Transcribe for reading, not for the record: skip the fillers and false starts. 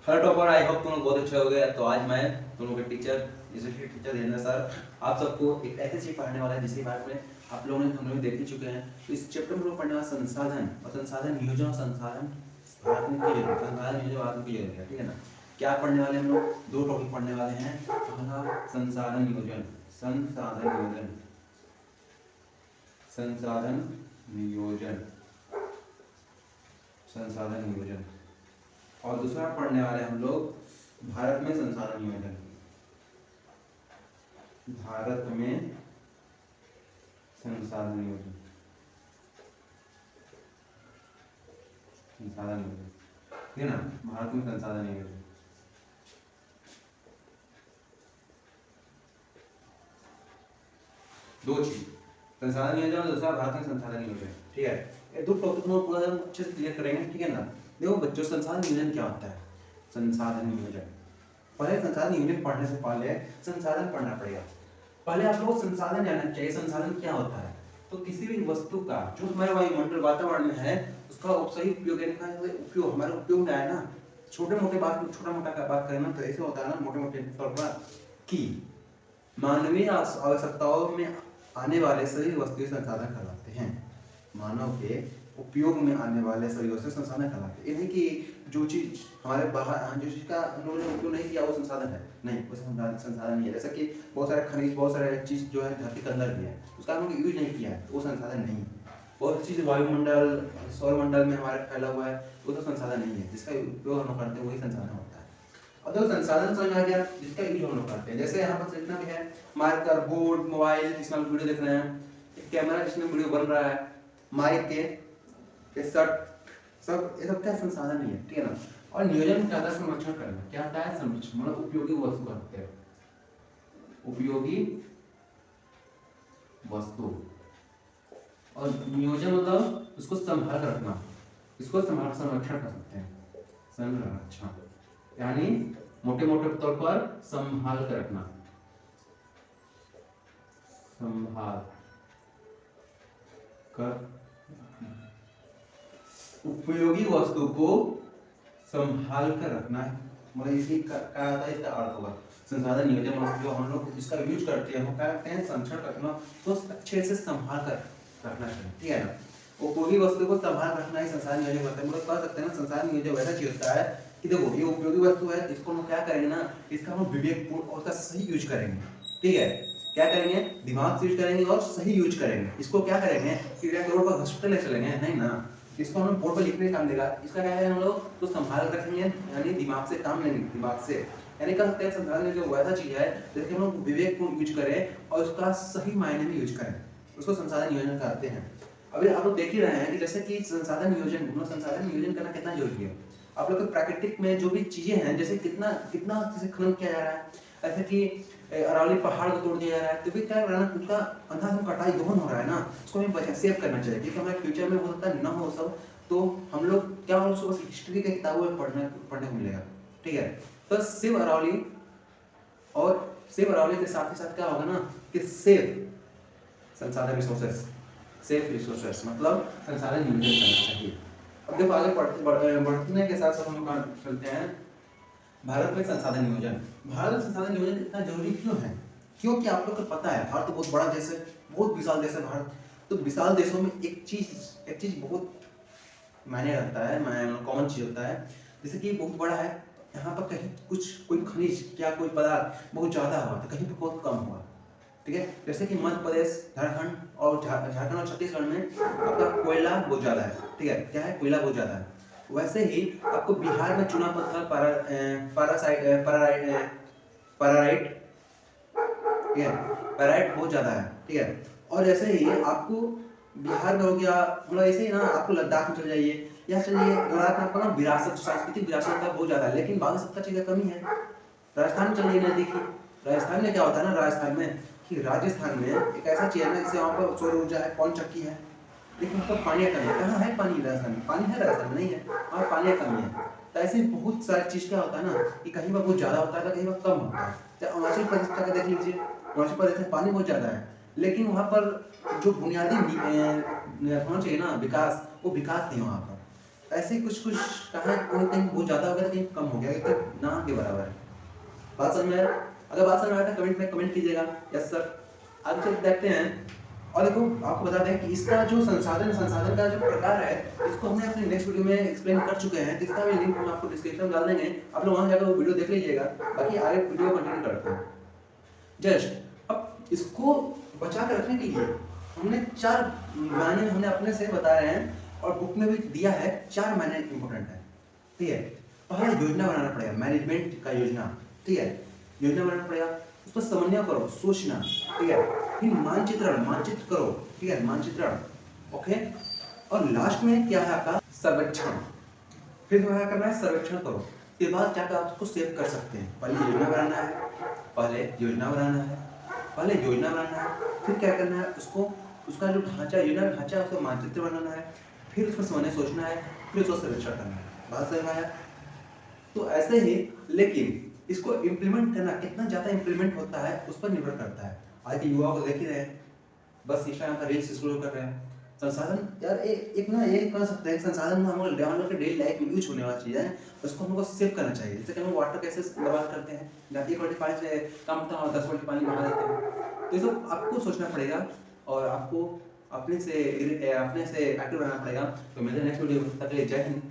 Hello topper, I hope तुम लोग बहुत अच्छे हो गए। तो आज मैं तुम लोग के टीचर धीरेन्द्र सर आप सबको एक ऐसे चीज पढ़ाने वाला है जिसके बारे में आप लोगों ने हम लोग देख ही चुके हैं। तो इस चैप्टर में लोग पढ़ने वाला संसाधन और संसाधन नियोजन और संसाधन भारत की जरूरत है, ठीक है ना। क्या पढ़ने वाले हम लोग? दो टॉपिक पढ़ने वाले हैं। पहला संसाधन नियोजन, संसाधन नियोजन, संसाधन नियोजन, संसाधन नियोजन। और दूसरा पढ़ने वाले हम लोग भारत में संसाधन नियोजन, भारत में संसाधन नियोजन, संसाधन नियोजन, ठीक है ना। भारत में संसाधन नियोजन। दो चीज, संसाधन नियोजन और दूसरा भारत में संसाधन नियोजन, ठीक है। ये दो टॉपिक में पूरा अच्छे से क्लियर करेंगे, ठीक है ना। देखो बच्चों, संसाधन नियोजन क्या होता है? संसाधन नियोजन, पहले संसाधन नियोजन पढ़ने से पहले संसाधन पढ़ना पड़ेगा। पहले आप लोग संसाधन जानना चाहिए, संसाधन क्या होता है। तो किसी भी वस्तु का जो हमारे वायुमंडल वातावरण में है उसका सही उपयोग, उपयोग हमारे उपयोग में आए ना। छोटे मोटे बात, छोटा मोटा का बात करें ना तो ऐसे होता है ना, मोटे मोटे तौर पर कि मानवीय आवश्यकताओं में आने वाले सभी वस्तुएं संसाधन कहलाते हैं। मानव के उपयोग में आने वाले सभी वस्तु संसाधन कहलाते हैं। ये नहीं कि जो चीज हमारे बाहर, जो चीज का उन्होंने उपयोग नहीं किया वो संसाधन है, नहीं, वो संसाधन नहीं है। जैसा कि बहुत सारे खनिज, बहुत सारे चीज जो है धरती के अंदर भी है, उसका हम लोग यूज नहीं किया है, वो संसाधन नहीं है। बहुत चीज वायुमंडल, सौरमंडल में हमारे फैला हुआ है, वो तो संसाधन नहीं है। जिसका उपयोग हम लोग करते हैं वही संसाधन होता है। और तो संसाधन समझ में आ गया जिसका यूज हम लोग करते हैं। जैसे यहाँ पर जितना भी है, मार्कर, बोर्ड, मोबाइल जिसमें हम वीडियो देख रहे हैं, कैमरा जिसमें वीडियो बन रहा है, माइक के शर्ट, सब ये सब क्या संसाधन नहीं है, ठीक है ना। और नियोजन क्या होता है? संरक्षण करना। क्या होता है? संरक्षण, मतलब उपयोगी वस्तु करते हैं, उपयोगी वस्तु। और नियोजन मतलब उसको संभाल कर रखना, इसको संभाल संरक्षण कर सकते हैं, संरक्षण यानी मोटे मोटे तौर पर संभाल कर रखना, संभाल कर, उपयोगी वस्तु को संभाल कर रखना है, मतलब इसी का आता है, इसका अर्थ होगा संसाधन नियोजन। मतलब जो हम लोग इसका यूज करते हैं वो क्या करते हैं? संरक्षण करना, तो अच्छे से संभाल कर रखना चाहिए, ठीक है ना। उपयोगी वस्तु को संभाल रखना ही संसाधन नियोजन करते हैं। मतलब कह सकते हैं ना, संसाधन नियोजन वैसा चीज होता है कि देखो ये उपयोगी वस्तु है, इसको हम क्या करेंगे ना, इसका हम विवेकपूर्ण और उसका सही यूज करेंगे, ठीक है। क्या करेंगे? दिमाग से यूज करेंगे और सही यूज करेंगे। इसको क्या करेंगे कि रोड पर हॉस्पिटल ले चलेंगे, नहीं ना, इसको हम बोर्ड पर लिखने का काम देगा। इसका क्या है, हम लोग तो संभाल रखेंगे, यानी दिमाग से काम लेंगे, दिमाग से, यानी कह सकते हैं संसाधन जो वैसा चीज है जिसके हम लोग विवेकपूर्ण यूज करें और उसका सही मायने में यूज करें, उसको संसाधन नियोजन कहते हैं। अभी आप लोग देख ही रहे हैं कि जैसे कि संसाधन नियोजन, संसाधन नियोजन करना कितना जरूरी है। आप लोग प्राकृतिक में जो भी चीजें हैं, जैसे कितना कितना जैसे खनन किया जा रहा है, ऐसे कि अरावली पहाड़ को तोड़ दिया जा रहा है, तो भी क्या करना, उसका अंधाधुंध कटाई दोहन हो रहा है ना, उसको हमें सेव करना चाहिए, क्योंकि हमारे फ्यूचर में हो सकता है ना हो सब, तो हम लोग क्या हो, उसको हिस्ट्री की किताबों में पढ़ने को मिलेगा, ठीक है। तो शिव अरावली, और शिव अरावली के साथ ही साथ क्या होगा ना कि सेव संसाधन रिसोर्सेस, सेफ रिसोर्सेस मतलब संसाधन नियोजन करना चाहिए। अब देखो आगे बढ़ने के साथ साथ हम लोग चलते हैं भारत में संसाधन नियोजन। भारत में संसाधन नियोजन इतना जरूरी क्यों है? क्योंकि आप लोग को पता है भारत तो बहुत बड़ा देश है, बहुत विशाल देश है भारत। तो विशाल देशों में एक चीज बहुत मायने रखता है, कॉमन चीज होता है। जैसे कि बहुत बड़ा है, यहाँ पर कहीं कुछ कोई खनिज या कोई पदार्थ बहुत ज्यादा हुआ तो कहीं पर बहुत कम हुआ, ठीक है। जैसे कि मध्य प्रदेश, झारखंड और झारखंड और छत्तीसगढ़ में आपका कोयला बहुत ज्यादा है, ठीक है, क्या है, कोयला बहुत ज्यादा है। वैसे ही आपको बिहार में चूना पत्थर, पैराराइट, ठीक है, पैराइट बहुत ज्यादा है, ठीक है। और ऐसे ही आपको बिहार में हो गया, मतलब ऐसे ही ना आपको लद्दाख में चल जाइए, या चलिए लद्दाख में आपको ना विरासत, सांस्कृतिक विरासत का बहुत ज्यादा है, लेकिन बाकी सबका चीजें कमी है। राजस्थान में चलिए ना, देखिए राजस्थान में क्या होता है ना, राजस्थान में कि राजस्थान में एक ऐसा चीज है ना, जैसे वहाँ पर सौर ऊर्जा है, पवन चक्की है, लेकिन मतलब पानी का कमी है। कहाँ है पानी? राजस्थान में पानी है, राजस्थान में नहीं है, वहाँ पानी का कमी है। तो ऐसे बहुत सारी चीज क्या होता है ना कि कहीं पर बहुत ज्यादा होता है, कहीं पर कम होता है। चाहे अरुणाचल प्रदेश का देख लीजिए, अरुणाचल प्रदेश में पानी बहुत ज्यादा है, लेकिन वहाँ पर जो बुनियादी होना चाहिए ना विकास, वो विकास नहीं वहाँ पर। ऐसे कुछ कुछ कहा कोई कहीं बहुत ज्यादा हो गया, कहीं कम हो गया, तो ना के बराबर है। बात समझ में आया? अगर बात समझ में आया तो कमेंट में कमेंट कीजिएगा यस सर। आगे चल देखते हैं। और देखो आपको बता दें कि इसका जो संसाधन का जो प्रकार है, इसको हमने अपने नेक्स्ट वीडियो में एक्सप्लेन कर चुके हैं, जिसका भी लिंक हम आपको डिस्क्रिप्शन में डाल देंगे, आप लोग वहां जाकर वो वीडियो देख लीजिएगा। बाकी आगे वीडियो कंटिन्यू करते हैं। जस्ट अब इसको बचा कर रखने के लिए हमने 4 मायने हमने अपने से बताए हैं और बुक में भी दिया है। 4 मायने इंपॉर्टेंट है, ठीक है। पहला योजना बनाना पड़ेगा, मैनेजमेंट का योजना, ठीक है। योजना बनाना पड़ेगा, उसको समन्वय करो, सोचना, ठीक है। फिर मानचित्र करो, ठीक है, मानचित्रण, ओके। और लास्ट में क्या है आपका सर्वेक्षण। फिर क्या करना है, सर्वेक्षण करो। इसके बाद क्या आप उसको सेव कर सकते हैं। पहले योजना बनाना है, फिर क्या करना है, उसको उसका जो ढांचा, योजना ढांचा, उसका मानचित्र बनाना है, फिर उसको समझना सोचना है, फिर उसको सर्वेक्षण करना है। बात समझ में आया? तो ऐसे ही, लेकिन इसको इम्प्लीमेंट करना कितना ज्यादा इम्प्लीमेंट होता है उस पर निर्भर करता है। आज के युवा को देख ही रहे हैं, बस इंस्टाग्राम पर रील्स स्क्रॉल कर रहे हैं। संसाधन यार एक ना ये कह सकते हैं, संसाधन में हम लोग के डेली लाइफ में यूज होने वाली चीज है, उसको हमको सेव करना चाहिए। जैसे कि हम वाटर कैसे बर्बाद करते हैं, जहाँ 1 बाल्टी पानी से काम होता है 10 बाल्टी पानी बहा देते हैं। तो ये सब आपको सोचना पड़ेगा और आपको अपने से एक्टिव रहना पड़ेगा। तो मिलते हैं नेक्स्ट वीडियो में, तब तक के लिए जय हिंद।